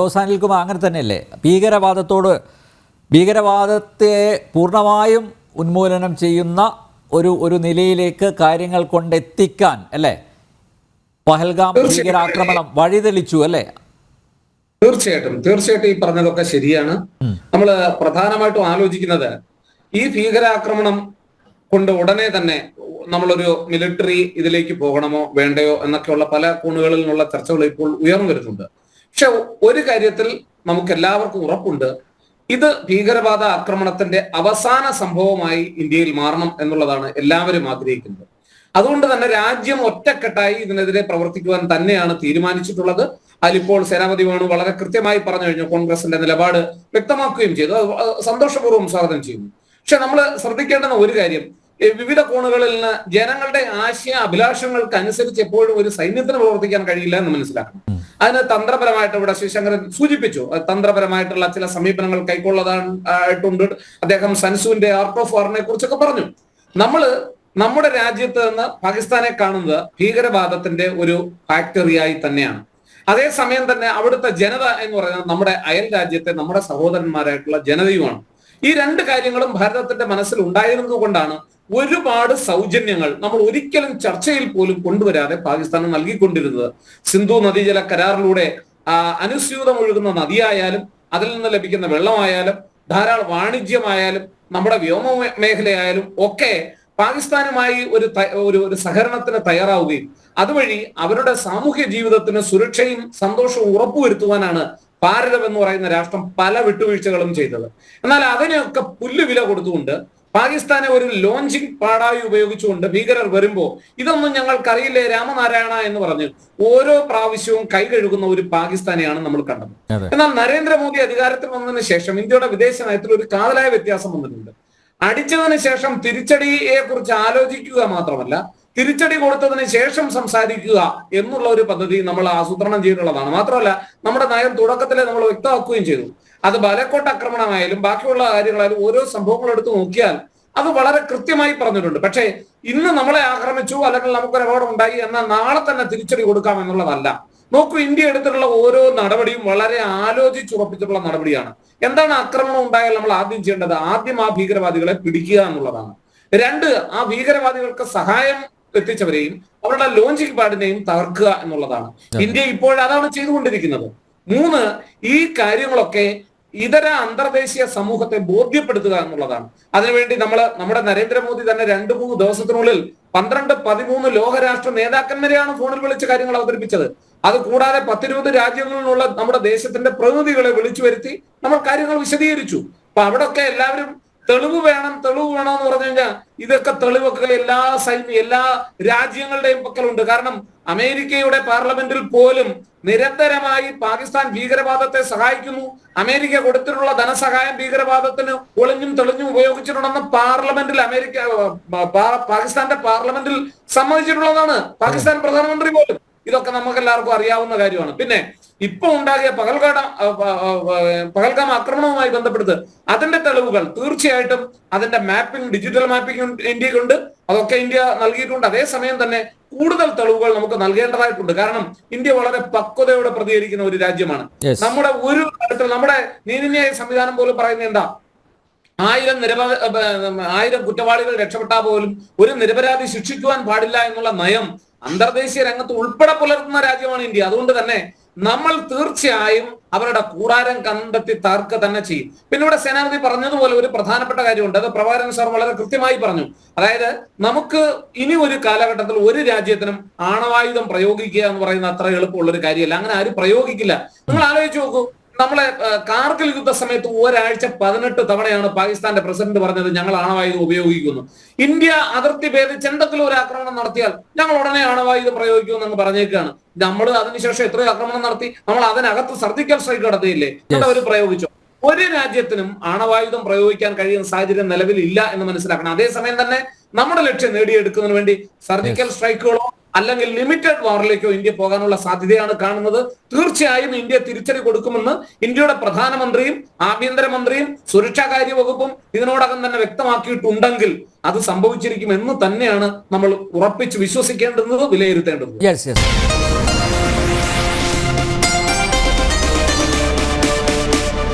ഇപ്പോൾ അനിൽകുമാർ അങ്ങനെ തന്നെയല്ലേ? ഭീകരവാദത്തെ പൂർണ്ണമായും ഉന്മൂലനം ചെയ്യുന്ന ഒരു നിലയിലേക്ക് കാര്യങ്ങൾ കൊണ്ടെത്തിക്കാൻ അല്ലേ പഹൽഗാം ഭീകരാക്രമണം വഴിതെളിച്ചു അല്ലേ? തീർച്ചയായിട്ടും ഈ പറഞ്ഞതൊക്കെ ശരിയാണ്. നമ്മൾ പ്രധാനമായിട്ടും ആലോചിക്കുന്നത് ഈ ഭീകരാക്രമണം കൊണ്ട് ഉടനെ തന്നെ നമ്മളൊരു മിലിറ്ററി ഇതിലേക്ക് പോകണമോ വേണ്ടയോ എന്നൊക്കെയുള്ള പല കോണുകളിൽ നിന്നുള്ള ചർച്ചകൾ ഇപ്പോൾ ഉയർന്നു വരുന്നുണ്ട്. പക്ഷെ ഒരു കാര്യത്തിൽ നമുക്ക് എല്ലാവർക്കും ഉറപ്പുണ്ട്, ഇത് ഭീകരവാദ ആക്രമണത്തിന്റെ അവസാന സംഭവമായി ഇന്ത്യയിൽ മാറണം എന്നുള്ളതാണ് എല്ലാവരും ആഗ്രഹിക്കുന്നത്. അതുകൊണ്ട് തന്നെ രാജ്യം ഒറ്റക്കെട്ടായി ഇതിനെതിരെ പ്രവർത്തിക്കുവാൻ തന്നെയാണ് തീരുമാനിച്ചിട്ടുള്ളത്. അതിലിപ്പോൾ സേനാപതി വേണു വളരെ കൃത്യമായി പറഞ്ഞു കഴിഞ്ഞു, കോൺഗ്രസിന്റെ നിലപാട് വ്യക്തമാക്കുകയും ചെയ്തു. സന്തോഷപൂർവ്വം സ്വാഗതം ചെയ്യുന്നു. പക്ഷെ നമ്മൾ ശ്രദ്ധിക്കേണ്ടുന്ന ഒരു കാര്യം, വിവിധ കോണുകളിൽ നിന്ന് ജനങ്ങളുടെ ആശയ അഭിലാഷങ്ങൾക്ക് അനുസരിച്ച് എപ്പോഴും ഒരു സൈന്യത്തിന് പ്രവർത്തിക്കാൻ കഴിയില്ല എന്ന് മനസ്സിലാക്കണം. അതിന് തന്ത്രപരമായിട്ട് ഇവിടെ ശിവശങ്കരൻ സൂചിപ്പിച്ചു, തന്ത്രപരമായിട്ടുള്ള ചില സമീപനങ്ങൾ കൈക്കൊള്ളതായിട്ടുണ്ട്. അദ്ദേഹം സൻസുവിന്റെ ആർട്ട് ഓഫ് വാറിനെ കുറിച്ചൊക്കെ പറഞ്ഞു. നമ്മുടെ രാജ്യത്ത് നിന്ന് പാകിസ്ഥാനെ കാണുന്നത് ഭീകരവാദത്തിന്റെ ഒരു ഫാക്ടറിയായി തന്നെയാണ്. അതേസമയം തന്നെ അവിടുത്തെ ജനത എന്ന് പറയുന്നത് നമ്മുടെ അയൽ രാജ്യത്തെ നമ്മുടെ സഹോദരന്മാരായിട്ടുള്ള ജനതയുമാണ്. ഈ രണ്ട് കാര്യങ്ങളും ഭാരതത്തിന്റെ മനസ്സിൽ ഉണ്ടായിരുന്നത് കൊണ്ടാണ് ഒരുപാട് സൗജന്യങ്ങൾ നമ്മൾ ഒരിക്കലും ചർച്ചയിൽ പോലും കൊണ്ടുവരാതെ പാകിസ്ഥാന് നൽകിക്കൊണ്ടിരുന്നത്. സിന്ധു നദീജല കരാറിലൂടെ അനുസ്യൂതം ഒഴുകുന്ന നദിയായാലും അതിൽ നിന്ന് ലഭിക്കുന്ന വെള്ളമായാലും ധാരാളം വാണിജ്യമായാലും നമ്മുടെ വ്യോമ മേഖലയായാലും ഒക്കെ പാകിസ്ഥാനുമായി ഒരു സഹകരണത്തിന് തയ്യാറാവുകയും അതുവഴി അവരുടെ സാമൂഹ്യ ജീവിതത്തിന് സുരക്ഷയും സന്തോഷവും ഉറപ്പുവരുത്തുവാനാണ് ഭാരതം എന്ന് പറയുന്ന രാഷ്ട്രം പല വിട്ടുവീഴ്ചകളും ചെയ്തത്. എന്നാൽ അതിനെയൊക്കെ പുല്ലുവില കൊടുത്തുകൊണ്ട് പാകിസ്ഥാനെ ഒരു ലോഞ്ചിങ് പാടായി ഉപയോഗിച്ചുകൊണ്ട് ഭീകരർ വരുമ്പോ ഇതൊന്നും ഞങ്ങൾക്കറിയില്ലേ രാമനാരായണ എന്ന് പറഞ്ഞ് ഓരോ പ്രാവശ്യവും കൈ കഴുകുന്ന ഒരു പാകിസ്ഥാനെയാണ് നമ്മൾ കണ്ടത്. എന്നാൽ നരേന്ദ്രമോദി അധികാരത്തിൽ വന്നതിന് ശേഷം ഇന്ത്യയുടെ വിദേശ നയത്തിൽ ഒരു കാതലായ വ്യത്യാസം വന്നിട്ടുണ്ട്. അടിച്ചതിന് ശേഷം തിരിച്ചടിയെ കുറിച്ച് ആലോചിക്കുക മാത്രമല്ല, തിരിച്ചടി കൊടുത്തതിന് ശേഷം സംസാരിക്കുക എന്നുള്ള ഒരു പദ്ധതി നമ്മൾ ആസൂത്രണം ചെയ്തിട്ടുള്ളതാണ്. മാത്രമല്ല നമ്മുടെ നയം തുടക്കത്തിലെ നമ്മൾ വ്യക്തമാക്കുകയും ചെയ്തു. അത് ബാലക്കോട്ട് ആക്രമണമായാലും ബാക്കിയുള്ള കാര്യങ്ങളായാലും ഓരോ സംഭവങ്ങൾ എടുത്ത് നോക്കിയാൽ അത് വളരെ കൃത്യമായി പറഞ്ഞിട്ടുണ്ട്. പക്ഷേ ഇന്ന് നമ്മളെ ആക്രമിച്ചു അല്ലെങ്കിൽ നമുക്കൊരു അപകടം ഉണ്ടായി എന്നാൽ നാളെ തന്നെ തിരിച്ചടി കൊടുക്കാം എന്നുള്ളതല്ല. നോക്കൂ, ഇന്ത്യ എടുത്തിട്ടുള്ള ഓരോ നടപടിയും വളരെ ആലോചിച്ചുറപ്പിച്ചിട്ടുള്ള നടപടിയാണ്. എന്താണ് ആക്രമണം ഉണ്ടായാൽ നമ്മൾ ആദ്യം ചെയ്യേണ്ടത്? ആദ്യം ആ ഭീകരവാദികളെ പിടിക്കുക എന്നുള്ളതാണ്. രണ്ട്, ആ ഭീകരവാദികൾക്ക് സഹായം എത്തിച്ചവരെയും അവരുടെ ലോഞ്ചിങ് പാഡിനെയും തകർക്കുക എന്നുള്ളതാണ്. ഇന്ത്യ ഇപ്പോൾ അതാണ് ചെയ്തുകൊണ്ടിരിക്കുന്നത്. മൂന്ന്, ഈ കാര്യങ്ങളൊക്കെ ഇതര അന്തർദേശീയ സമൂഹത്തെ ബോധ്യപ്പെടുത്തുക എന്നുള്ളതാണ്. അതിനുവേണ്ടി നമ്മുടെ നരേന്ദ്രമോദി തന്നെ 2-3 ദിവസത്തിനുള്ളിൽ 12-13 ലോകരാഷ്ട്ര നേതാക്കന്മാരെയാണ് ഫോണിൽ വിളിച്ച കാര്യങ്ങൾ അവതരിപ്പിച്ചത്. അത് കൂടാതെ 10-20 രാജ്യങ്ങളിലുള്ള നമ്മുടെ ദേശത്തിന്റെ പ്രതിനിധികളെ വിളിച്ചു വരുത്തി നമ്മൾ കാര്യങ്ങൾ വിശദീകരിച്ചു. അപ്പൊ അവിടെയൊക്കെ എല്ലാവരും തെളിവ് വേണം എന്ന് പറഞ്ഞു കഴിഞ്ഞാൽ ഇതൊക്കെ തെളിവൊക്കെ എല്ലാ രാജ്യങ്ങളുടെയും പക്കലുണ്ട്. കാരണം അമേരിക്കയുടെ പാർലമെന്റിൽ പോലും നിരന്തരമായി പാകിസ്ഥാൻ ഭീകരവാദത്തെ സഹായിക്കുന്നു, അമേരിക്ക കൊടുത്തിട്ടുള്ള ധനസഹായം ഭീകരവാദത്തിന് ഒളിഞ്ഞും തെളിഞ്ഞും ഉപയോഗിച്ചിട്ടുണ്ടെന്ന് പാകിസ്ഥാന്റെ പാർലമെന്റിൽ സമ്മതിച്ചിട്ടുള്ളതാണ് പാകിസ്ഥാൻ പ്രധാനമന്ത്രി പോലും. ഇതൊക്കെ നമുക്ക് എല്ലാവർക്കും അറിയാവുന്ന കാര്യമാണ്. പിന്നെ ഇപ്പൊ ഉണ്ടാകിയ പഹൽഗാം ആക്രമണവുമായി ബന്ധപ്പെടുത്ത് അതിന്റെ തെളിവുകൾ തീർച്ചയായിട്ടും അതിന്റെ ഡിജിറ്റൽ മാപ്പിംഗ് ഇന്ത്യക്കുണ്ട്, അതൊക്കെ ഇന്ത്യ നൽകിയിട്ടുണ്ട്. അതേസമയം തന്നെ കൂടുതൽ തെളിവുകൾ നമുക്ക് നൽകേണ്ടതായിട്ടുണ്ട്. കാരണം ഇന്ത്യ വളരെ പക്വതയോടെ പ്രതികരിക്കുന്ന ഒരു രാജ്യമാണ്. നമ്മുടെ ഒരു തരത്തിൽ നമ്മുടെ നീതിന്യായ സംവിധാനം പോലും പറയുന്നത് എന്താ, 1000 കുറ്റവാളികൾ രക്ഷപ്പെട്ടാൽ പോലും ഒരു നിരപരാധി ശിക്ഷിക്കുവാൻ പാടില്ല എന്നുള്ള നയം അന്തർദേശീയ രംഗത്ത് ഉൾപ്പെടെ പുലർത്തുന്ന രാജ്യമാണ് ഇന്ത്യ. അതുകൊണ്ട് തന്നെ നമ്മൾ തീർച്ചയായും അവരുടെ കൂടാരം കണ്ടെത്തി തകർക്കുക തന്നെ ചെയ്യും. പിന്നെ ഇവിടെ സേനാപതി പറഞ്ഞതുപോലെ ഒരു പ്രധാനപ്പെട്ട കാര്യമുണ്ട്, അത് പ്രഭാകരൻ സാർ വളരെ കൃത്യമായി പറഞ്ഞു. അതായത് നമുക്ക് ഇനി ഒരു കാലഘട്ടത്തിൽ ഒരു രാജ്യത്തിനും ആണവായുധം പ്രയോഗിക്കുക എന്ന് പറയുന്ന അത്ര എളുപ്പമുള്ള ഒരു കാര്യമല്ല. അങ്ങനെ ആരും പ്രയോഗിക്കില്ല. നിങ്ങൾ ആലോചിച്ച് നോക്കൂ, നമ്മളെ കാർഗിൽ യുദ്ധ സമയത്ത് ഒരാഴ്ച 18 തവണയാണ് പാകിസ്ഥാന്റെ പ്രസിഡന്റ് പറഞ്ഞത് ഞങ്ങൾ ആണവായുധം ഉപയോഗിക്കുന്നു. ഇന്ത്യ അതിർത്തി ഭേദിച്ച് എന്തെങ്കിലും ഒരു ആക്രമണം നടത്തിയാൽ ഞങ്ങൾ ഉടനെ ആണവായുധം പ്രയോഗിക്കുമെന്ന് പറഞ്ഞേക്കാണ്. നമ്മൾ അതിനുശേഷം എത്രയോ ആക്രമണം നടത്തി, നമ്മൾ അതിനകത്ത് സർജിക്കൽ സ്ട്രൈക്ക് നടത്തിയില്ലേ, അവർ പ്രയോഗിച്ചു. ഒരു രാജ്യത്തിനും ആണവായുധം പ്രയോഗിക്കാൻ കഴിയുന്ന സാഹചര്യം നിലവിൽ ഇല്ല എന്ന് മനസ്സിലാക്കണം. അതേസമയം തന്നെ നമ്മുടെ ലക്ഷ്യം നേടിയെടുക്കുന്നതിന് വേണ്ടി സർജിക്കൽ സ്ട്രൈക്കുകളോ അല്ലെങ്കിൽ ലിമിറ്റഡ് വാറിലേക്കോ ഇന്ത്യ പോകാനുള്ള സാധ്യതയാണ് കാണുന്നത്. തീർച്ചയായും ഇന്ത്യ തിരിച്ചടി കൊടുക്കുമെന്ന് ഇന്ത്യയുടെ പ്രധാനമന്ത്രിയും ആഭ്യന്തരമന്ത്രിയും സുരക്ഷാകാര്യ വകുപ്പും ഇതിനോടകം തന്നെ വ്യക്തമാക്കിയിട്ടുണ്ടെങ്കിൽ അത് സംഭവിച്ചിരിക്കും എന്ന് തന്നെയാണ് നമ്മൾ ഉറപ്പിച്ച് വിശ്വസിക്കേണ്ടത്, വിലയിരുത്തേണ്ടത്.